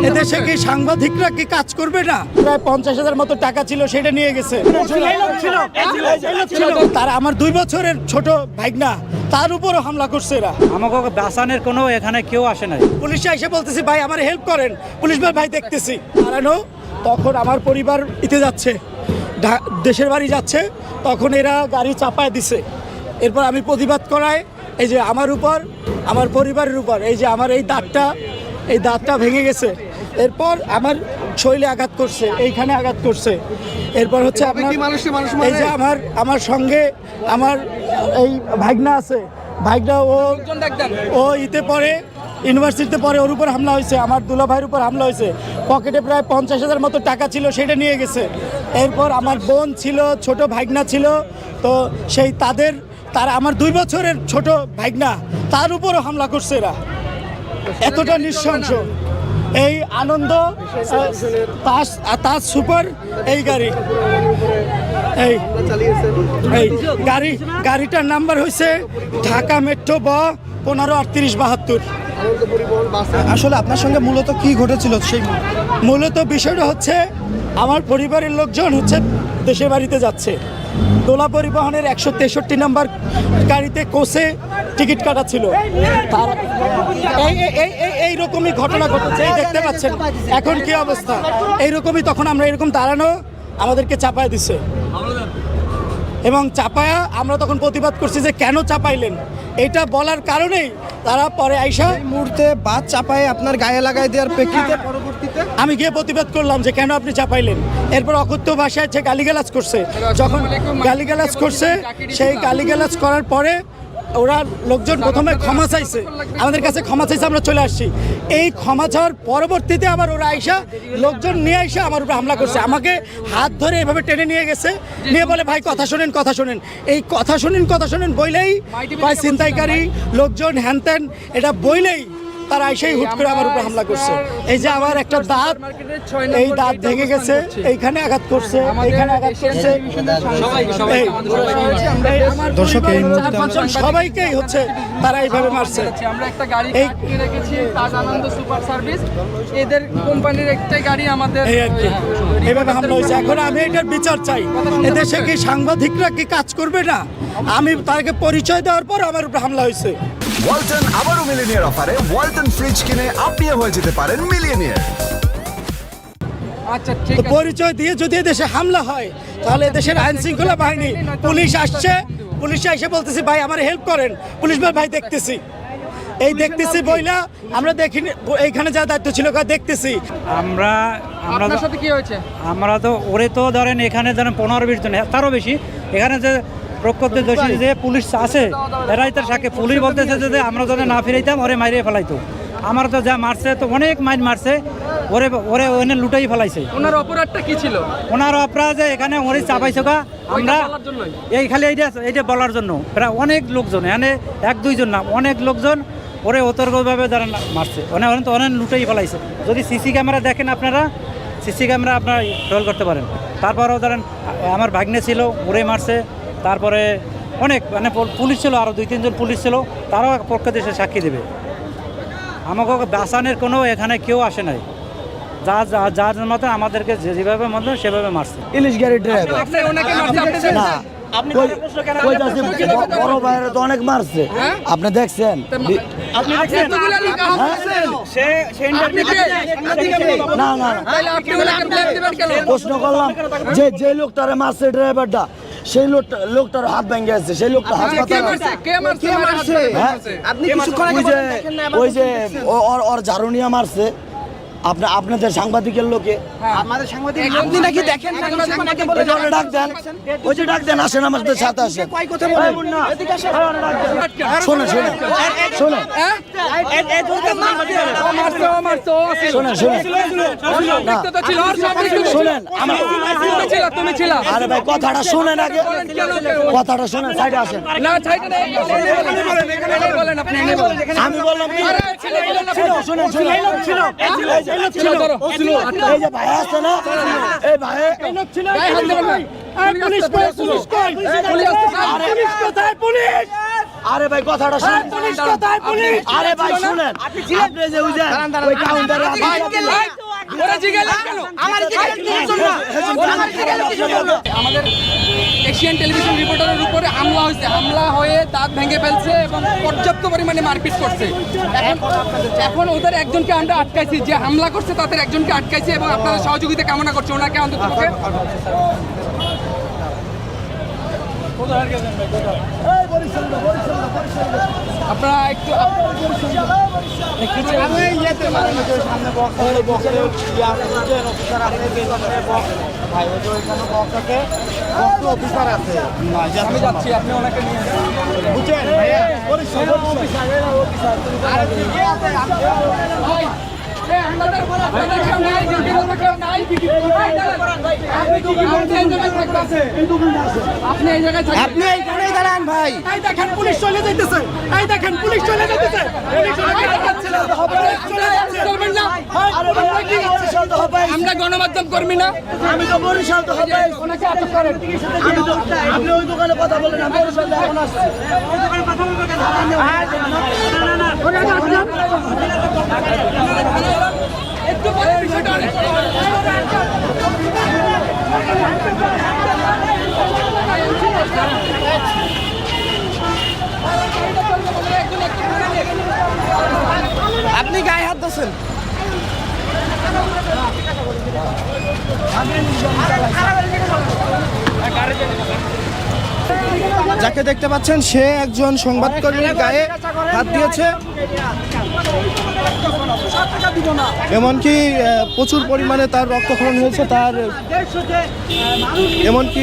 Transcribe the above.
এদেশে কি সাংবাদিকরা কি কাজ করবে না? প্রায় 50,000 মতো টাকা ছিল, সেটা নিয়ে গেছে। তারা আমার 2 বছরের ছোট ভাইগনা, তার উপরও হামলা করছে এরা। আমাকে বাঁচানোর কোনো এখানে কেউ আসে নাই। পুলিশ এসে বলতেছি ভাই আমার হেল্প করেন, পুলিশ ভাই দেখতেছি দাঁড়ানো। তখন আমার পরিবার ইতে যাচ্ছে, দেশের বাড়ি যাচ্ছে, তখন এরা গাড়ি চাপায় দিছে। এরপর আমি প্রতিবাদ করাই, এই যে আমার উপর, আমার পরিবারের উপর, এই যে আমার এই দাঁতটা ভেঙে গেছে। এরপর আমার শরীরে আঘাত করছে, এইখানে আঘাত করছে। এরপর হচ্ছে আপনার এই যে আমার সঙ্গে আমার এই ভাগনা আছে, ভাগনা ও ইতে পড়ে, ইউনিভার্সিটিতে পড়ে, ওর উপর হামলা হয়েছে, আমার দুলা ভাইয়ের উপর হামলা হয়েছে। পকেটে প্রায় 50,000 মতো টাকা ছিল, সেটা নিয়ে গেছে। এরপর আমার বোন ছিল, ছোট ভাগনা ছিল, তো সেই তারা আমার 2 বছরের ছোট ভাগনা, তার উপরও হামলা করছে এরা। এতটা নৃশংস। এই আনন্দ তাজ সুপার এই গাড়ি, এই গাড়িটার নাম্বার হয়েছে ঢাকা মেট্রো ব 153872। আসলে আপনার সঙ্গে মূলত কি ঘটেছিল? সেই মূলত বিষয়টা হচ্ছে আমার পরিবারের লোকজন হচ্ছে দেশের বাড়িতে যাচ্ছে, দোলা পরিবহনের 163 নম্বর গাড়িতে কোচে টিকিট কাটা ছিল। তার এইরকমই ঘটনা ঘটেছে, দেখতে পাচ্ছেন এখন কি অবস্থা। এইরকমই তখন আমরা এরকম দাঁড়ানো, আমাদেরকে চাপায় দিছে, এবং চাপায়া আমরা তখন প্রতিবাদ করছি যে কেন চাপাইলেন, এটা বলার কারণেই তারা পরে আইসা মুহূর্তে বাদ চাপায় আপনার গায়ে লাগাই দেওয়ার প্রেক্ষিতে পরবর্তীতে আমি গিয়ে প্রতিবাদ করলাম যে কেন আপনি চাপাইলেন। এরপর অকথ্য ভাষায় সে গালিগালাজ করছে। যখন গালিগালাজ করছে, সেই গালিগালাজ করার পরে ওরা লোকজন প্রথমে ক্ষমা চাইছে, আমাদের কাছে ক্ষমা চাইছে, আমরা চলে আসছি। এই ক্ষমা চাওয়ার পরবর্তীতে আবার ওরা আইসা লোকজন নিয়ে আইসা আমার উপরে হামলা করছে। আমাকে হাত ধরে এভাবে টেনে নিয়ে গেছে, নিয়ে বলে ভাই কথা শোনেন। এই কথা শোনেন বইলেই ভাই ছিনতাইকারী লোকজন হ্যান ত্যান এটা বইলেই তারা এসেই হুট করে আমার উপরে হামলা করছে। এই যে আমার একটা দাঁত, এই দাঁত ভেঙে গেছে, এইখানে আঘাত করছে, এইখানে আঘাত করছে। দর্শক এই মুহূর্তে সবাইকেই হচ্ছে তারা এইভাবে মারছে। আমরা একটা গাড়ি আটকে রেখেছি, তাজ আনন্দ সুপার সার্ভিস, এদের কোম্পানির একটাই গাড়ি আমাদের এই আর কি এইভাবে হামলা হয়েছে। এখন আমি এটার বিচার চাই। এদেশে কি সাংবাদিকরা কি কাজ করবে না? আমি তাকে পরিচয় দেওয়ার পর আমার উপরে হামলা হয়েছে। ওয়ালটন আবারও মিলিয়নিয়ার অফারে ওয়ালটন ফ্রিজ কিনে আপনিও হয়ে যেতে পারেন মিলিয়নিয়ার। আচ্ছা ঠিক তো আছে, পরিচয় দিয়ে যদি দেশে হামলা হয়, তাহলে দেশের আইন শৃঙ্খলা বাহিনী, পুলিশ আসছে, পুলিশ এসে বলতেছি ভাই আমার হেল্প করেন, পুলিশ ভাই দেখতেছি, এই দেখতেছি বইলা আমরা দেখিনি, এইখানে যা দায়িত্ব ছিল দেখতেছি। আমরা আপনার সাথে কি হয়েছে? আমরা তো ওরে তো ধরেন এখানে ধরেন 15-20 জন, তারও বেশি। এখানে যে প্রকৃত দোষী যে পুলিশ আছে, এরাই তার সাথে পুলিশ বলতেছে যে আমরা যদি না ফিরাইতাম ওরে মারিয়ে ফেলাইতো। আমার তো যা মারছে, তো অনেক মাইন মারছে, ওরে ওনে লুটাই ফেলাইছে। ওনার অপরাধটা কি ছিল? ওনার অপরাধ যে এখানে ওরে চাপাইছে গা, আমরা এই খালি এইটা বলার জন্য প্রায় অনেক লোকজন, এখানে 1-2 জন না, অনেক লোকজন ওরে অতর্কভাবে যারা মারছে, তো অনেক লুটাই ফেলাইছে। যদি সিসি ক্যামেরা দেখেন আপনারা, সিসি ক্যামেরা আপনারা রোল করতে পারেন। তারপরেও ধরেন আমার ভাগ্নে ছিল, ওরে মারছে। তারপরে অনেক মানে পুলিশ ছিল, আরও 2-3 জন পুলিশ ছিল, তারাও পক্ষ দেশে সাক্ষী দেবে। আমাকে বাঁচানোর কোনো এখানে কেউ আসে নাই। যার মতো আমাদেরকে যেভাবে মতো সেভাবে মারছে। ইলিশ গাড়ি ড্রাইভার আপনি ওনাকে মারতে আপনি না, বড় ভাইয়ের তো অনেক মারছে, আপনি দেখছেন? আপনি এতগুলো লোক আহত হয়েছেন, না না না, তাহলে আপনি ওনাকে ব্লেম দিবেন কেন? প্রশ্ন করলাম যে লোকটারে মারছে ড্রাইভারটা, সেই লোকটার হাত ভেঙে গেছে, সেই লোকটা হাসপাতালে কে মারছে? আপনি কিছুক্ষণ আগে ওই যে ওর ঝাড়ুনিয়া মারছে, আপনাদের সাংবাদিকের লোকে, আমাদের সাংবাদিক আপনি নাকি দেখেন না, ডাক দেন, ওই যে ডাক দেন, আসেন আমাদের সাথে আসেন। শোনেন শোনেন শোনেন শোনেন তুমি ছিল, আরে ভাই কথাটা শোনেন আগে, কথাটা শোনেন, সাইডে আসেন। আমি বললাম শোনেন এই যে ভাই আছে না, এই ভাই পুলিশ কোথায়? পুলিশ আরে ভাই কথাটা শুনুন। পুলিশ কোথায় পুলিশ? আরে ভাই শুনেন, আপনি যে ওই যে ওই কাউন্টারে আমাদের এশিয়ান টেলিভিশন রিপোর্টারের উপরে হামলা হয়ে দাঁত ভেঙে ফেলছে এবং পর্যাপ্ত পরিমাণে মারপিট করছে। এখন ওদের একজনকে আমরা আটকাইছি, যে হামলা করছে তাদের একজনকে আটকাইছি এবং আপনাদের সহযোগিতা কামনা করছি ওনাকে অন্তত আপনারা একটু আমি যাচ্ছি, আপনি ওনাকে নিয়ে আপনি এই জায়গায় আপনি এইখানেই দাঁড়ান ভাই। এই দেখেন পুলিশ চলে যাইতেছে, এই দেখেন পুলিশ চলে যাইতেছে, পুলিশ চলে যাইতেছে। করবেন না, আমরা গণমাধ্যম কর্মী না, আমি তো বরিশাল তো হবে। ওনাকে আটক করেন। আপনি ওই দোকানে কথা বলেন, আমি বরিশাল থেকে এখন আসছি। একটু পরে বিষয়টা আপনি গায়ে হাত দিচ্ছেন। যাকে দেখতে পাচ্ছেন সে একজন সংবাদকর্মীর গায়ে হাত দিয়েছে, এমনকি প্রচুর পরিমাণে তার রক্তক্ষরণ হয়েছে, তার এমনকি